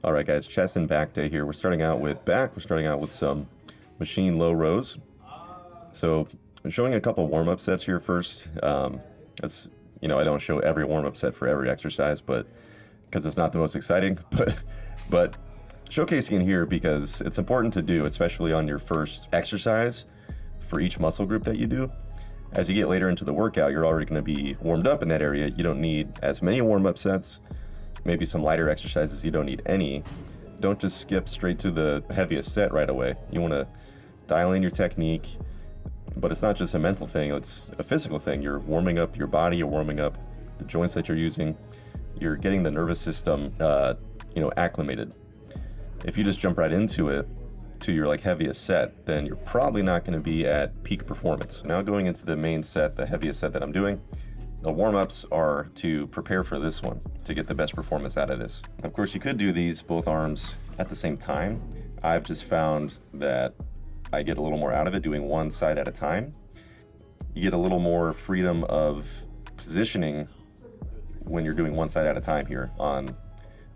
All right, guys, chest and back day here. We're starting out with back. We're starting out with some machine low rows. So I'm showing a couple warm-up sets here first. That's, I don't show every warm-up set for every exercise, but because it's not the most exciting, but showcasing it here because it's important to do, especially on your first exercise for each muscle group that you do. As you get later into the workout, you're already going to be warmed up in that area. You don't need as many warm-up sets. Maybe some lighter exercises you don't need any. Don't just skip straight to the heaviest set right away. You want to dial in your technique, but it's not just a mental thing, it's a physical thing. You're warming up your body, you're warming up the joints that you're using, you're getting the nervous system, acclimated. If you just jump right into it, to your heaviest set, then you're probably not going to be at peak performance. Now going into the main set, the heaviest set that I'm doing, the warm-ups are to prepare for this one, to get the best performance out of this. Of course, you could do these both arms at the same time. I've just found that I get a little more out of it doing one side at a time. You get a little more freedom of positioning when you're doing one side at a time here. On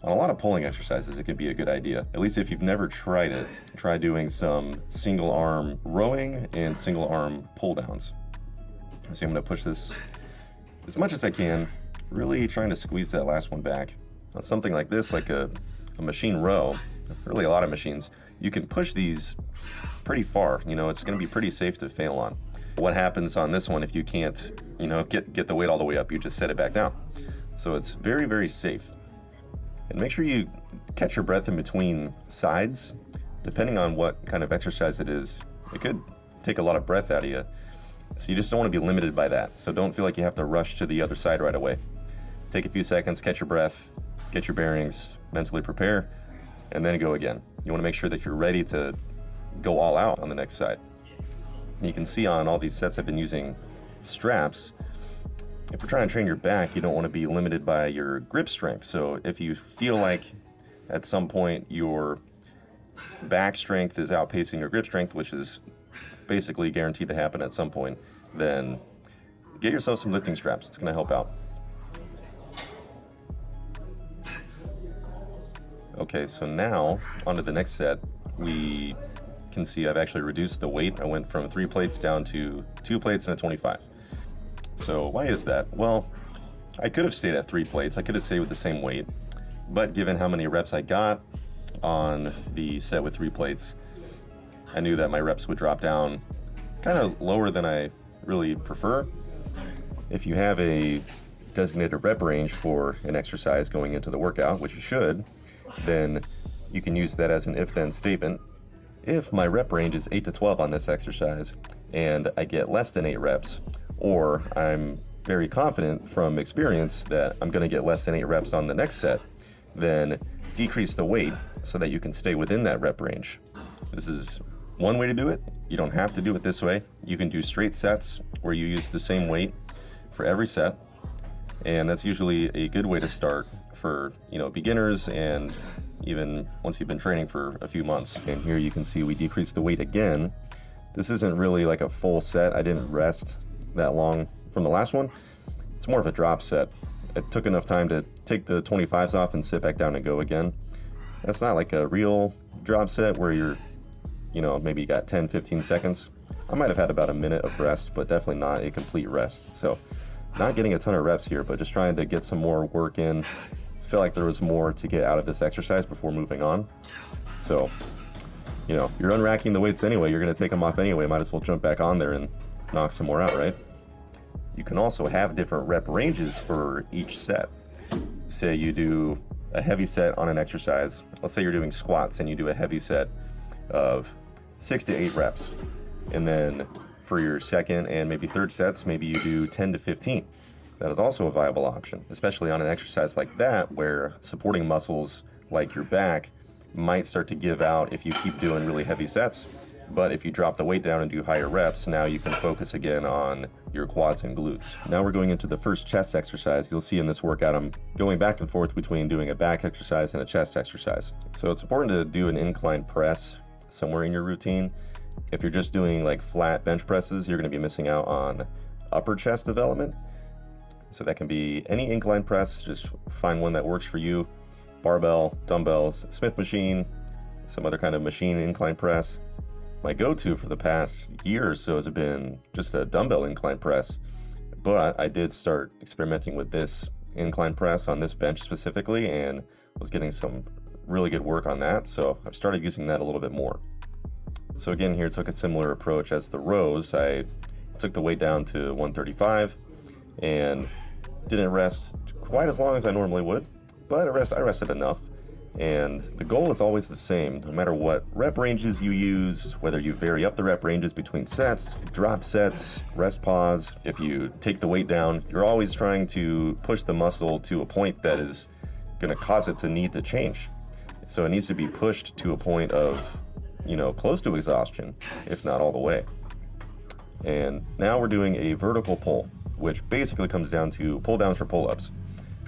a lot of pulling exercises, it could be a good idea. At least if you've never tried it, try doing some single arm rowing and single arm pull downs. So I'm gonna push this as much as I can, really trying to squeeze that last one back. On something like this, like a machine row, really a lot of machines, you can push these pretty far. It's gonna be pretty safe to fail on. What happens on this one if you can't, get the weight all the way up, you just set it back down. So it's very, very safe. And make sure you catch your breath in between sides. Depending on what kind of exercise it is, it could take a lot of breath out of you. So you just don't want to be limited by that. So don't feel like you have to rush to the other side right away. Take a few seconds, catch your breath, get your bearings, mentally prepare, and then go again. You want to make sure that you're ready to go all out on the next side. And you can see on all these sets I've been using straps. If we're trying to train your back, you don't want to be limited by your grip strength. So if you feel like at some point your back strength is outpacing your grip strength, which is basically guaranteed to happen at some point, then get yourself some lifting straps. It's going to help out. Okay, so now on to the next set. We can see I've actually reduced the weight. I went from 3 plates down to 2 plates and a 25. So why is that? Well, I could have stayed at 3 plates. I could have stayed with the same weight, but given how many reps I got on the set with 3 plates, I knew that my reps would drop down kind of lower than I really prefer. If you have a designated rep range for an exercise going into the workout, which you should, then you can use that as an if-then statement. If my rep range is 8 to 12 on this exercise and I get less than 8 reps, or I'm very confident from experience that I'm going to get less than 8 reps on the next set, then decrease the weight so that you can stay within that rep range. This is one way to do it. You don't have to do it this way. You can do straight sets where you use the same weight for every set, and that's usually a good way to start for beginners and even once you've been training for a few months. And here you can see we decreased the weight again. This isn't really like a full set. I didn't rest that long from the last one. It's more of a drop set. It took enough time to take the 25s off and sit back down and go again. That's not like a real drop set where you're, maybe you got 10, 15 seconds. I might have had about a minute of rest, but definitely not a complete rest. So not getting a ton of reps here, but just trying to get some more work in. Feel like there was more to get out of this exercise before moving on. So, you're unracking the weights anyway. You're going to take them off anyway. Might as well jump back on there and knock some more out, right? You can also have different rep ranges for each set. Say you do a heavy set on an exercise. Let's say you're doing squats and you do a heavy set of 6 to 8 reps. And then for your second and maybe third sets, maybe you do 10 to 15. That is also a viable option, especially on an exercise like that where supporting muscles like your back might start to give out if you keep doing really heavy sets. But if you drop the weight down and do higher reps, now you can focus again on your quads and glutes. Now we're going into the first chest exercise. You'll see in this workout, I'm going back and forth between doing a back exercise and a chest exercise. So it's important to do an incline press somewhere in your routine. If you're just doing like flat bench presses, you're going to be missing out on upper chest development. So that can be any incline press, just find one that works for you. barbell, dumbbells, Smith machine, some other kind of machine incline press. My go-to for the past year or so has been just a dumbbell incline press, but I did start experimenting with this incline press on this bench specifically and was getting some really good work on that, so I've started using that a little bit more. So again, here took a similar approach as the rows. I took the weight down to 135 and didn't rest quite as long as I normally would, but I rested enough. And the goal is always the same, no matter what rep ranges you use, whether you vary up the rep ranges between sets, drop sets, rest pause. If you take the weight down, you're always trying to push the muscle to a point that is going to cause it to need to change. So it needs to be pushed to a point of, close to exhaustion, if not all the way. And now we're doing a vertical pull, which basically comes down to pull downs for pull-ups.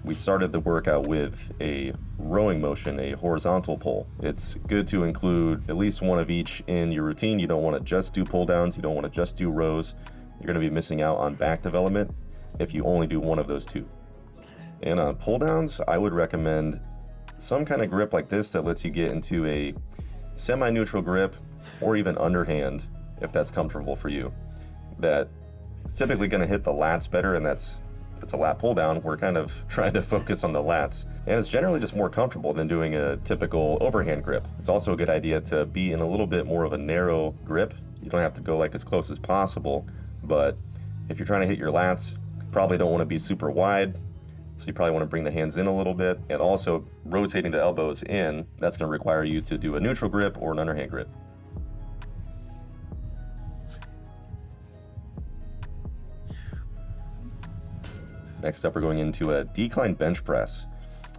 We started the workout with a rowing motion, a horizontal pull. It's good to include at least one of each in your routine. You don't want to just do pull downs. You don't want to just do rows. You're going to be missing out on back development if you only do one of those two. And on pull downs, I would recommend some kind of grip like this that lets you get into a semi-neutral grip or even underhand if that's comfortable for you. That's typically going to hit the lats better, and it's a lat pull down. We're kind of trying to focus on the lats, and it's generally just more comfortable than doing a typical overhand grip. It's also a good idea to be in a little bit more of a narrow grip. You don't have to go like as close as possible, but if you're trying to hit your lats, probably don't want to be super wide, so you probably want to bring the hands in a little bit, and also rotating the elbows in. That's going to require you to do a neutral grip or an underhand grip. Next up, we're going into a decline bench press.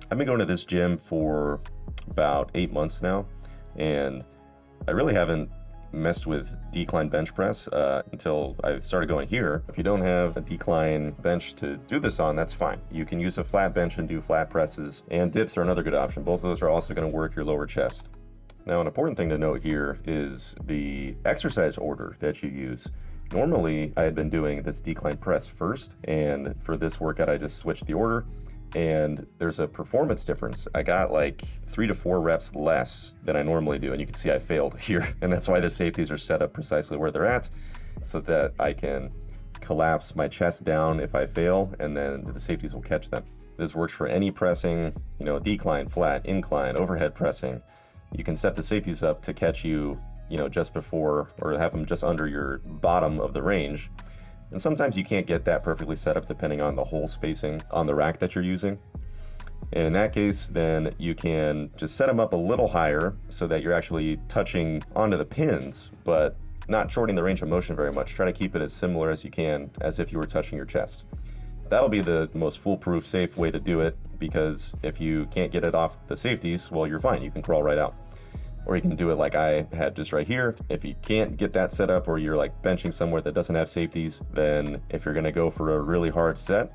I've been going to this gym for about 8 months now, and I really haven't messed with decline bench press until I started going here. If you don't have a decline bench to do this on, that's fine. You can use a flat bench and do flat presses, and dips are another good option. Both of those are also going to work your lower chest. Now, an important thing to note here is the exercise order that you use. Normally, I had been doing this decline press first, and for this workout, I just switched the order, and there's a performance difference. I got like 3 to 4 reps less than I normally do, and you can see I failed here, and that's why the safeties are set up precisely where they're at, so that I can collapse my chest down if I fail, and then the safeties will catch them. This works for any pressing, decline, flat, incline, overhead pressing. You can set the safeties up to catch you just before, or have them just under your bottom of the range. And sometimes you can't get that perfectly set up depending on the hole spacing on the rack that you're using. And in that case, then you can just set them up a little higher so that you're actually touching onto the pins, but not shortening the range of motion very much. Try to keep it as similar as you can as if you were touching your chest. That'll be the most foolproof, safe way to do it, because if you can't get it off the safeties, well, you're fine. You can crawl right out. Or you can do it like I had just right here. If you can't get that set up, or you're like benching somewhere that doesn't have safeties, then if you're gonna go for a really hard set,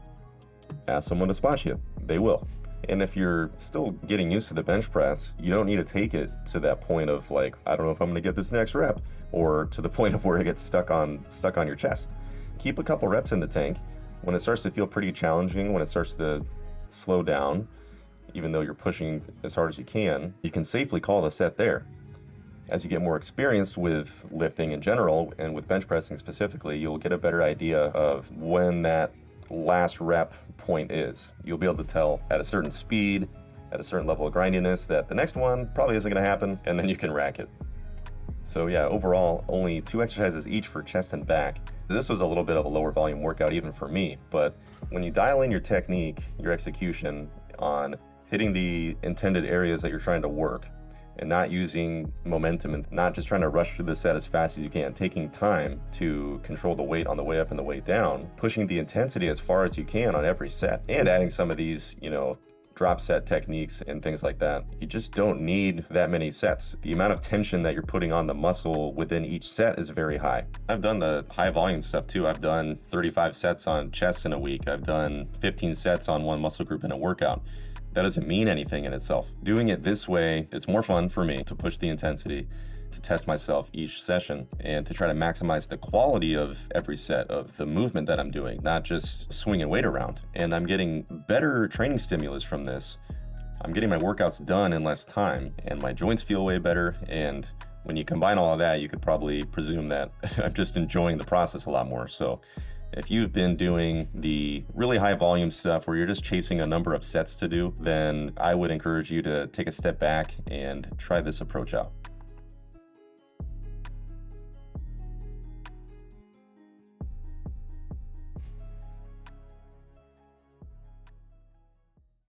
ask someone to spot you. They will. And if you're still getting used to the bench press, you don't need to take it to that point of like, I don't know if I'm gonna get this next rep, or to the point of where it gets stuck on your chest. Keep a couple reps in the tank. When it starts to feel pretty challenging, when it starts to slow down, even though you're pushing as hard as you can safely call the set there. As you get more experienced with lifting in general, and with bench pressing specifically, you'll get a better idea of when that last rep point is. You'll be able to tell at a certain speed, at a certain level of grindiness, that the next one probably isn't going to happen, and then you can rack it. So yeah, overall, only 2 exercises each for chest and back. This was a little bit of a lower volume workout even for me, but when you dial in your technique, your execution on hitting the intended areas that you're trying to work, and not using momentum, and not just trying to rush through the set as fast as you can, taking time to control the weight on the way up and the way down, pushing the intensity as far as you can on every set, and adding some of these, drop set techniques and things like that. You just don't need that many sets. The amount of tension that you're putting on the muscle within each set is very high. I've done the high volume stuff too. I've done 35 sets on chest in a week. I've done 15 sets on one muscle group in a workout. That doesn't mean anything in itself. Doing it this way, it's more fun for me to push the intensity, to test myself each session, and to try to maximize the quality of every set, of the movement that I'm doing, not just swinging weight around. And I'm getting better training stimulus from this. I'm getting my workouts done in less time, and my joints feel way better. And when you combine all of that, you could probably presume that I'm just enjoying the process a lot more. So if you've been doing the really high volume stuff where you're just chasing a number of sets to do, then I would encourage you to take a step back and try this approach out.